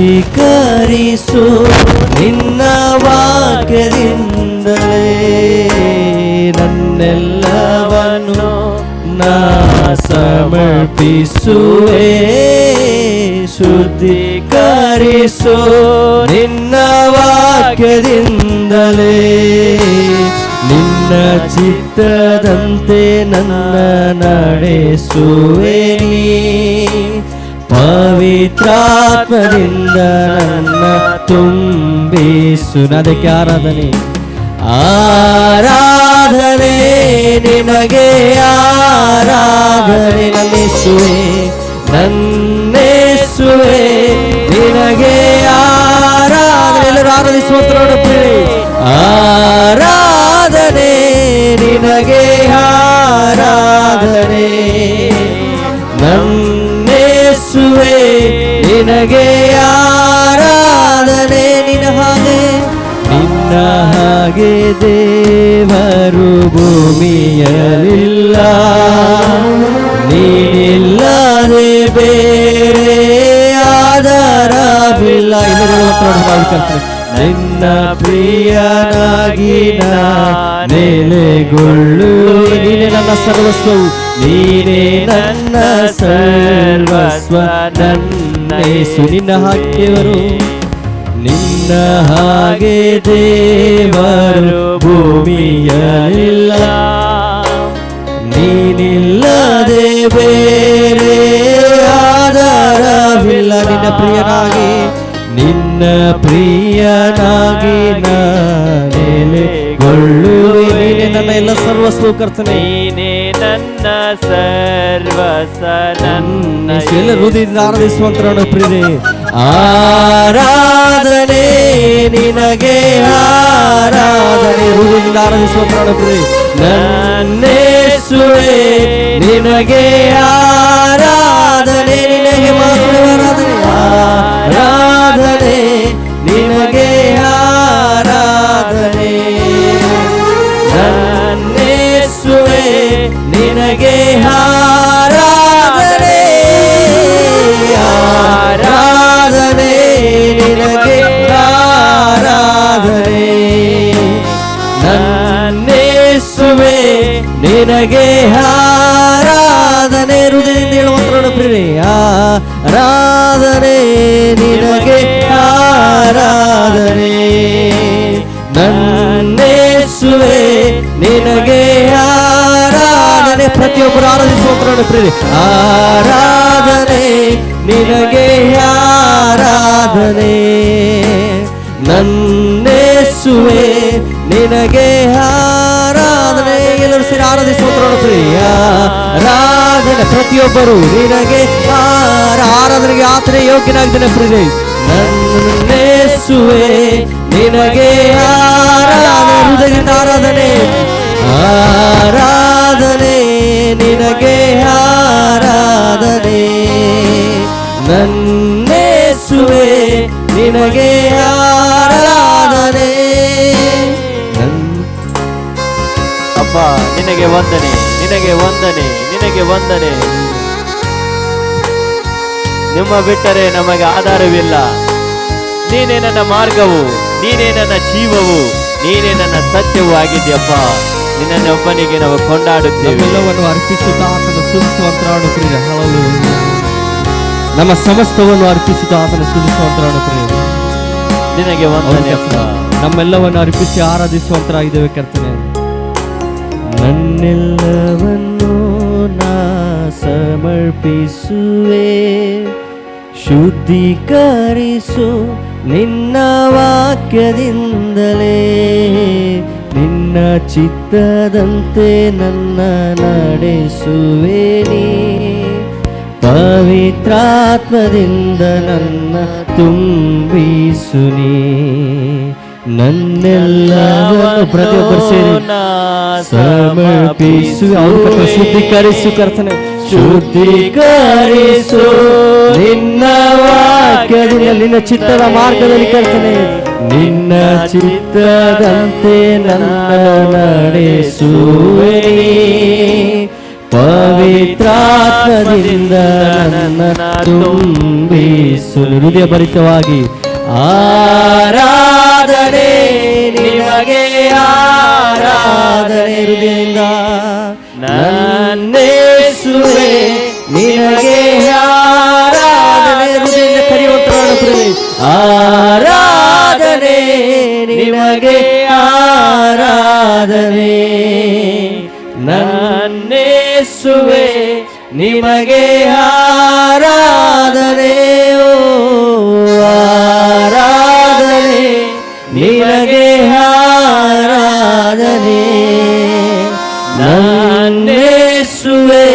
ಶುದ್ಧೀಕರಿಸು ನಿನ್ನ ವಾಕ್ಯದಿಂದಲೇ ನನ್ನೆಲ್ಲವನ್ನು ನಾ ಸಮರ್ಪಿಸುವೆ. ಶುದ್ಧೀಕರಿಸು ನಿನ್ನ ವಾಕ್ಯದಿಂದಲೇ ನಿನ್ನ ಚಿತ್ತದಂತೆ ನನ್ನ ನಡೆಸುವೆ ನೀ. ಪವಿತ್ರಾತ್ಮದಿಂದ ನನ್ನ ತುಂಬಿಸು. ಅದಕ್ಕೆ ಆರಾಧನೆ ಆರಾಧನೆ ನಿನಗೆ ಆರಾಧನೆ. ನನ್ನೇಸುವೆ ನನ್ನೇಸುವೆ ನಿನಗೆ ಆರಾಧನೆ. ಎಲ್ಲರೂ ಆರಾಧಿಸುವಂತ ಆರಾಧನೆ ನಿನಗೆ ಆರಾಧನೆ. ನನ್ನೇಸುವೆ ನಿನಗೆ ಆರಾಧನೆ. ನಿನ್ನ ಹಾಗೆ ದೇವರು ಭೂಮಿಯಲ್ಲಿಲ್ಲ, ನೀನಿಲ್ಲದೆ ಬೇರೆ ಆಧಾರವಿಲ್ಲ. ನಿನ್ನ ಪ್ರಿಯನಾಗಿ ನೆಲೆಗೊಳ್ಳುವೆ. ನೀನೇ ನನ್ನ ಸರ್ವಸ್ವವು, ನೀನೇ ನನ್ನ ಸರ್ವಸ್ವ. ನನ್ನೇಸು ನಿನ್ನ ಹಾಗೆಯವರು, ನಿನ್ನ ಹಾಗೆ ದೇವರು ಭೂಮಿಯಲ್ಲಿಲ್ಲ, ನೀನಿಲ್ಲದೆ ಬೇರೆ ಆಧಾರವಿಲ್ಲ. ನಿನ್ನ ಪ್ರಿಯನಾಗಿ ನಿನ್ನ ಪ್ರಿಯನಾಗಿ ನೆಲೆಗೊಳ್ಳುವೆ. ನೀನೇ ನನ್ನ ಎಲ್ಲ ಸರ್ವಸ್ವ ಕರ್ತನೆ, ನೀನೇ ನನ್ನ ಸರ್ವಸ್ವ. ನನ್ನ ಎಲ್ಲ ಹೃದಯದಿಂದ ಆರಾಧಿಸುವಂತ ಪ್ರಿಯರೇ, ಆರಾಧನೆ ನಿನಗೆ ಆರಾಧನೆ. ಹೃದಯದಿಂದ ಆರಾಧಿಸುವಂತ ಪ್ರಿಯರೇ, ನನ್ನೇಸುವೆ ನಿನಗೆ ಆರಾಧನೆ. ನಿನಗೆ ಮಾತ್ರ ಆರಾಧನೆ. ಆರಾಧನೆ ನಿನಗೆ ಆರಾಧನೆ. ನನ್ನೇಸುವೆ ನಿನಗೆ ಆರಾಧನೆ. ಆರಾಧನೆ ನಿನಗೆ ಆರಾಧನೆ. ನನ್ನೇಸುವೆ ನಿನಗೆ ಆರಾಧನೆ. ಹೃದಯದಿಂದ ಹೇಳುವಂತ ಪ್ರಿಯರೇ, ಆರಾಧನೆ ನಿನಗೆ ಆರಾಧನೆ. ನನ್ನೇಸುವೆ ನಿನಗೆ ಆರಾಧನೆ. ಪ್ರತಿಯೊಬ್ಬರು ಆರಾಧಿಸುವಂತ ಪ್ರಿಯರೇ, ಆರಾಧನೆ ನಿನಗೆ ಆರಾಧನೆ. ನನ್ನೇಸುವೆ ನಿನಗೆ ಆರಾಧನೆ. ಎಲ್ಲರೂ ಸೇರಿ ಆರಾಧಿಸುವಂತ ಪ್ರಿಯ ಆರಾಧನೆ. ಪ್ರತಿಯೊಬ್ಬರು ನಿನಗೆ ಆರಾಧನೆಗೆ ಆತನೇ ಯೋಗ್ಯನಾಗಿದ್ದಾನೆ ಪ್ರಿಯರೇ. ನನ್ನೇಸುವೆ ನಿನಗೆ ಆರಾಧನೆ. ಹೃದಯದಿಂದ ಆರಾಧನೆ. ಆರಾಧನೆ ನಿನಗೆ ಆರಾಧನೆ. ನನ್ನೇಸುವೆ ನಿನಗೆ ಆರಾಧನೆ. ಅಪ್ಪ ನಿನಗೆ ವಂದನೆ, ನಿನಗೆ ವಂದನೆ, ನಿನಗೆ ವಂದನೆ. ನಿಮ್ಮ ಬಿಟ್ಟರೆ ನಮಗೆ ಆಧಾರವಿಲ್ಲ. ನೀನೇ ನನ್ನ ಮಾರ್ಗವು, ನೀನೇ ನನ್ನ ಜೀವವು, ನೀನೇ ನನ್ನ ಸತ್ಯವೂ ಆಗಿದ್ಯಪ್ಪ. ನಿನ್ನೊಬ್ಬನಿಗೆ ನಾವು ಕೊಂಡಾಡುತ್ತೇವೆ. ಎಲ್ಲವನ್ನು ಅರ್ಪಿಸುತ್ತಾ ಆತನ ಸ್ತುತಿಸುವಂತರಾಡು ಪ್ರಿಯರೇ. ಹಲ್ಲೆಲೂಯಾ. ನಮ್ಮ ಸಮಸ್ತವನ್ನು ಅರ್ಪಿಸುತ್ತಾ ಆತನ ಸ್ತುತಿಸುವಂತರಾಡು ಪ್ರಿಯರೇ. ನಿನಗೆ ವಂದನೆ ಅಪ್ಪ. ನಮ್ಮೆಲ್ಲವನ್ನು ಅರ್ಪಿಸಿ ಆರಾಧಿಸುವಂತರಾಗಿದ್ದೇವೆ ಕರ್ತನೆ. ನನ್ನೆಲ್ಲವನ್ನು ನಾ ಸಮರ್ಪಿಸುವೆ. ಶುದ್ಧೀಕರಿಸು ನಿನ್ನ ವಾಕ್ಯದಿಂದಲೇ ನಿನ್ನ ಚಿತ್ತದಂತೆ ನನ್ನ ನಡೆಸುವೆ ನೀ. ಪವಿತ್ರಾತ್ಮದಿಂದ ನನ್ನ ತುಂಬಿಸು ನೀ. ನನ್ನೆಲ್ಲವನ್ನು ಪ್ರತಿಯೊಬ್ಬರು ಸೇರಿ ಸಮರ್ಪಿಸು. ಅವರು ಶುದ್ಧೀಕರಿಸು ಕರ್ತನೆ. ಶುದ್ಧೀಕರಿಸು ನಿನ್ನ ವಾಕ್ಯದಿಂದ ನಿನ್ನ ಚಿತ್ತದ ಮಾರ್ಗದಲ್ಲಿ ಕರ್ತನೆ. ನಿನ್ನ ಚಿತ್ತದಂತೆ ನನ್ನ ನಡೆಸುವೆ. ಪವಿತ್ರಾತ್ಮದಿಂದ ನನ್ನ ತುಂಬಿಸುವೆ. ಹೃದಯ ಭರಿತವಾಗಿ ಆರಾಧನೆ ನಿಮಗೆ, ಆರಾಧನೆ ಹೃದಯದಿಂದ ನನ್ನೇಸುವೆ ನಿನಗೆ ಆರಾಧನೆ. ಹೃದಯದಿಂದ ಕರೆಯುವಂತರಾದ ಪ್ರಿಯರೇ, ಆರಾಧನೆ ನಿಮಗೆ, ಆರಾಧನೆ ನನ್ನೇಸುವೆ ನಿಮಗೆ ಆರಾಧನೆ. ಓ ಆರಾಧನೆ ನಿನಗೆ ಆರಾಧನೆ ನನ್ನೇಸುವೆ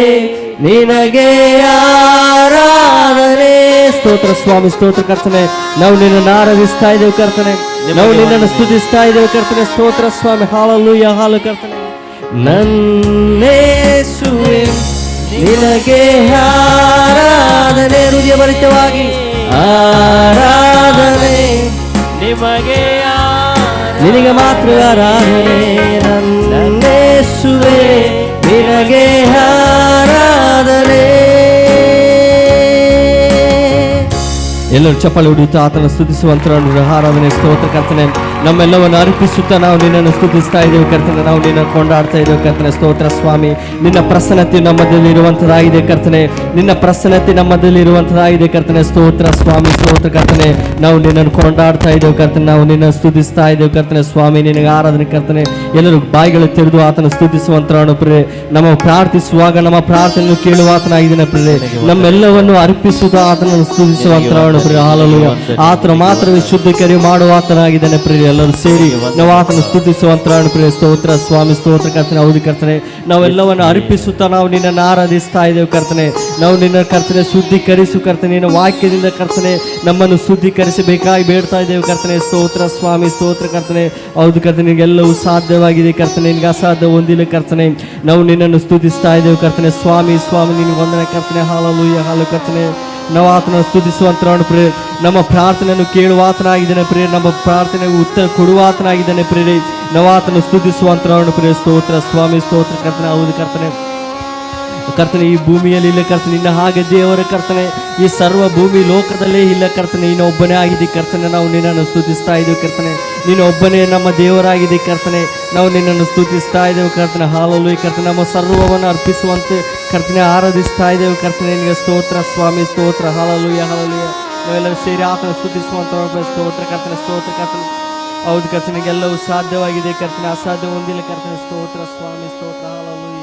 ನಿನಗೆ ಆರಾಧನೆ. ಸ್ತೋತ್ರ ಸ್ವಾಮಿ, ಸ್ತೋತ್ರ ಕರ್ತನೆ. ನಾವು ನಿನ್ನನ್ನು ಆರಾಧಿಸ್ತಾ ಇದ್ದೇವೆ ಕರ್ತನೆ, ನಾವು ನಿನ್ನನ್ನು ಸ್ತುತಿಸ್ತಾ ಇದ್ದೇವೆ ಕರ್ತನೆ. ಸ್ತೋತ್ರ ಸ್ವಾಮಿ, ಹಾಲೆಲೂಯಾ, ಹಾಲು ಕರ್ತನೆ. ನನ್ನೇಸುವೆ ನಿನಗೆ ಆರಾಧನೆ, ಹೃದಯ ಭರಿತವಾಗಿ ಆರಾಧನೆ ನಿಮಗೆ ನಿನಗೆ ಮಾತ್ರ ಆರಾಧನೆ. ನನ್ನೇಸುವೆ ನಿನಗೆ ಆರಾಧನೆ. ಎಲ್ಲರೂ ಚಪ್ಪಾಳೆ ಹೊಡೆಯುತ್ತಾ ಆತನ ಸ್ತುತಿಸುವಂತರ ಆರಾಧನೆ. ಸ್ತೋತ್ರ ಕರ್ತನೆ. ನಮ್ಮೆಲ್ಲವನ್ನು ಅರ್ಪಿಸುತ್ತಾ ನಾವು ನಿನ್ನನ್ನು ಸ್ತುತಿಸ್ತಾ ಇದ್ದೇವೆ ಕರ್ತನೆ, ನಾವು ನಿನ್ನನ್ನು ಕೊಂಡಾಡ್ತಾ ಇದ್ದೇವೆ ಕರ್ತನೆ. ಸ್ತೋತ್ರ ಸ್ವಾಮಿ, ನಿನ್ನ ಪ್ರಸನ್ನತೆ ನಮ್ಮದಲ್ಲಿ ಇರುವಂತದಾಗಿದೆ ಕರ್ತನೆ, ನಿನ್ನ ಪ್ರಸನ್ನತೆ ನಮ್ಮದಲ್ಲಿ ಇರುವಂತದಾಗಿದೆ ಕರ್ತನೆ. ಸ್ತೋತ್ರ ಸ್ವಾಮಿ, ಸ್ತೋತ್ರ ಕರ್ತನೆ. ನಾವು ನಿನ್ನನ್ನು ಕೊಂಡಾಡ್ತಾ ಇದ್ದೇವೆ ಕರ್ತನೆ, ನಾವು ನಿನ್ನನ್ನು ಸ್ತುತಿಸ್ತಾ ಇದ್ದೇವೆ ಕರ್ತನೆ. ಸ್ವಾಮಿ, ನಿನಗೆ ಆರಾಧನೆ ಕರ್ತನೆ. ಎಲ್ಲರೂ ಬಾಯಿಗಳು ತೆರೆದು ಆತನ ಸ್ತುತಿಸುವಂತರಾನು ಪ್ರಿಯೆ. ನಮ್ಮ ಪ್ರಾರ್ಥಿಸುವಾಗ ನಮ್ಮ ಪ್ರಾರ್ಥನೆಯನ್ನು ಕೇಳುವ ಆತನಾಗಿದ್ದಾನೆ ಪ್ರಿಯೆ. ನಮ್ಮೆಲ್ಲವನ್ನು ಅರ್ಪಿಸುತ್ತಾ ಆತನನ್ನು ಸ್ತುತಿಸುವಂತರಾನು ಪ್ರಿಯ. ಹಾಲೆಲೂಯಾ. ಆತನ ಮಾತ್ರವೇ ಶುದ್ಧ ಕರೆ ಮಾಡುವ ಆತನಾಗಿದ್ದಾನೆ ಪ್ರಿಯ. ಎಲ್ಲರೂ ಸೇರಿ ನಾವು ಆತನ ಸ್ತುತಿಸುವಂತರಾನು ಪ್ರಿಯ. ಸ್ತೋತ್ರ ಸ್ವಾಮಿ, ಸ್ತೋತ್ರ ಕರ್ತನೆ. ಹೌದು ಕರ್ತನೆ, ನಾವೆಲ್ಲವನ್ನು ಅರ್ಪಿಸುತ್ತಾ ನಾವು ನಿನ್ನನ್ನು ಆರಾಧಿಸ್ತಾ ಇದ್ದೇವೆ ಕರ್ತನೆ. ನಾವು ನಿನ್ನ ಕರ್ತನೆ ಶುದ್ಧೀಕರಿಸು ಕರ್ತನೆ, ನಿನ್ನ ವಾಕ್ಯದಿಂದ ಕರ್ತನೆ ನಮ್ಮನ್ನು ಶುದ್ಧೀಕರಿಸಬೇಕಾಗಿ ಬೇಡ್ತಾ ಇದ್ದೇವೆ ಕರ್ತನೆ. ಸ್ತೋತ್ರ ಸ್ವಾಮಿ, ಸ್ತೋತ್ರ ಕರ್ತನೆ. ಹೌದು ಕರ್ತನೆ, ನಿನಗೆಲ್ಲವೂ ಸಾಧ್ಯವಾಗಿದೆ ಕರ್ತನೆ, ನಿನಗೆ ಅಸಾಧ್ಯ ಹೊಂದಿಲ್ಲ ಕರ್ತನೆ. ನಾವು ನಿನ್ನನ್ನು ಸ್ತುತಿಸ್ತಾ ಇದ್ದೇವೆ ಕರ್ತನೆ. ಸ್ವಾಮಿ, ಸ್ವಾಮಿ ನಿನಗೆ ವಂದನೆ ಕರ್ತನೆ. ಹಾಲೆಲೂಯಾ, ಹಾಲು ಕರ್ತನೆ. ನಾವು ಆತನ ಸ್ತುತಿಸುವಂತರಾನು ಪ್ರಿಯ. ನಮ್ಮ ಪ್ರಾರ್ಥನೆಯನ್ನು ಕೇಳುವ ಆತನಾಗಿದ್ದಾನೆ ಪ್ರಿಯ, ನಮ್ಮ ಪ್ರಾರ್ಥನೆಗೆ ಉತ್ತರ ಕೊಡುವ ಆತನಾಗಿದ್ದಾನೆ ಪ್ರಿಯರೇ. ನಾವು ಆತನ ಸ್ತುತಿಸುವಂತರಾನು ಪ್ರಿಯ. ಸ್ತೋತ್ರ ಸ್ವಾಮಿ, ಸ್ತೋತ್ರ ಕರ್ತನೆ. ಹೌದು ಕರ್ತನೆ, ಕರ್ತನೆ ಈ ಭೂಮಿಯಲ್ಲಿ ಇಲ್ಲ ಕರ್ತನೆ, ನಿನ್ನ ಹಾಗೆ ದೇವರ ಕರ್ತನೆ ಈ ಸರ್ವ ಭೂಮಿ ಲೋಕದಲ್ಲೇ ಇಲ್ಲ ಕರ್ತನೆ. ನೀನು ಒಬ್ಬನೇ ಆಗಿದೆ ಕರ್ತನೆ. ನಾವು ನಿನ್ನನ್ನು ಸ್ತುತಿಸ್ತಾ ಇದ್ದೇವೆ ಕರ್ತನೆ. ನೀನು ಒಬ್ಬನೇ ನಮ್ಮ ದೇವರಾಗಿದೆ ಕರ್ತನೆ. ನಾವು ನಿನ್ನನ್ನು ಸ್ತುತಿಸ್ತಾ ಇದ್ದೇವೆ ಕರ್ತನೆ. ಹಾಲೆಲೂಯಾ ಕರ್ತನೆ. ನಮ್ಮ ಸರ್ವವನ್ನು ಅರ್ಪಿಸುವಂತೆ ಕರ್ತನೆ ಆರಾಧಿಸ್ತಾ ಇದ್ದೇವೆ ಕರ್ತನೆ. ನಿನಗೆ ಸ್ತೋತ್ರ ಸ್ವಾಮಿ, ಸ್ತೋತ್ರ. Hallelujah, hallelujah. ನಾವೆಲ್ಲರೂ ಸೇರಿ ಆತನ ಸ್ತುತಿಸುವಂತ ಸ್ತೋತ್ರ ಕರ್ತನೆ. ಸ್ತೋತ್ರ ಕರ್ತನೆ. ಹೌದು ಕರ್ತನೆಗೆಲ್ಲವೂ ಸಾಧ್ಯವಾಗಿದೆ ಕರ್ತನೆ, ಅಸಾಧ್ಯ ಹೊಂದಿಲ್ಲ ಕರ್ತನೆ. ಸ್ತೋತ್ರ ಸ್ವಾಮಿ, ಸ್ತೋತ್ರ. ಹಾಲೆಲೂಯಾ.